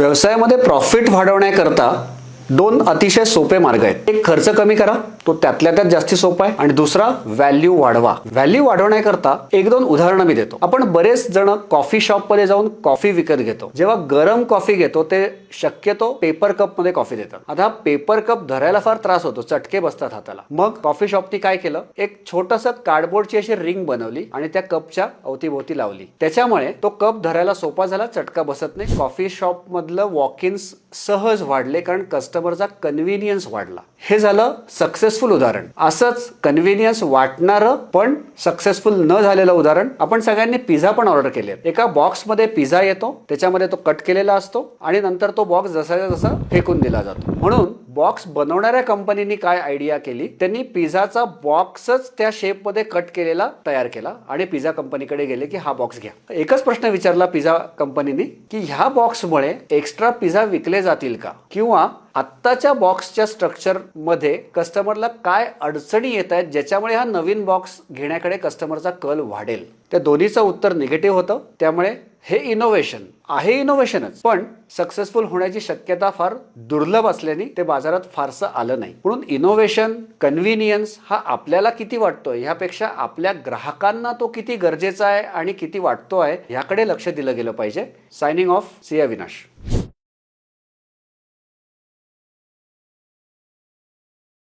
व्यवसायामध्ये प्रॉफिट वाढवण्याकरता दोन अतिशय सोपे मार्ग आहेत. एक खर्च कमी करा, तो त्यातल्या त्यात जास्ती सोपा आहे, आणि दुसरा व्हॅल्यू वाढवा. व्हॅल्यू वाढवण्याकरता एक दोन उदाहरणं मी देतो. आपण बरेच जण कॉफी शॉप मध्ये जाऊन कॉफी विकत घेतो. जेव्हा गरम कॉफी घेतो ते शक्यतो पेपर कप मध्ये कॉफी देतात. आता पेपर कप धरायला फार त्रास होतो, चटके बसतात हाताला. मग कॉफी शॉपनी काय केलं, एक छोटंसं कार्डबोर्डची अशी रिंग बनवली आणि त्या कपच्या अवतीभोवती लावली. त्याच्यामुळे तो कप धरायला सोपा झाला, चटका बसत नाही. कॉफी शॉप मधलं वॉक इन्स सहज वाढले, कारण कस्टमरचा कन्व्हिनियन्स वाढला. हे झालं सक्सेसफुल उदाहरण. असंच कन्व्हिनियन्स वाटणारं पण सक्सेसफुल न झालेलं उदाहरण. आपण सगळ्यांनी पिझ्झा पण ऑर्डर केले. एका बॉक्स मध्ये पिझ्झा येतो, त्याच्यामध्ये तो कट केलेला असतो आणि नंतर तो बॉक्स जसा जसा फेकून दिला जातो. म्हणून बॉक्स बनवणाऱ्या कंपनीने काय आयडिया केली, त्यांनी पिझ्झाचा बॉक्सच त्या शेप मध्ये कट केलेला तयार केला आणि पिझ्झा कंपनीकडे गेले की हा बॉक्स घ्या. एकच प्रश्न विचारला पिझ्झा कंपनीने की ह्या बॉक्समुळे एक्स्ट्रा पिझ्झा विकले जातील का, किंवा आत्ताच्या बॉक्सच्या स्ट्रक्चर मध्ये कस्टमरला काय अडचणी येत आहेत ज्याच्यामुळे हा नवीन बॉक्स घेण्याकडे कस्टमरचा कल वाढेल. त्या दोन्हीचं उत्तर निगेटिव्ह होतं. त्यामुळे हे इनोव्हेशन आहे, इनोव्हेशनच, पण सक्सेसफुल होण्याची शक्यता फार दुर्लभ असल्याने ते बाजारात फारसं आलं नाही. म्हणून इनोव्हेशन, कन्व्हिनियन्स हा आपल्याला किती वाटतोय ह्यापेक्षा आपल्या ग्राहकांना तो किती गरजेचा आहे आणि किती वाटतो आहे ह्याकडे लक्ष दिलं गेलं पाहिजे. Signing off, C Avinash.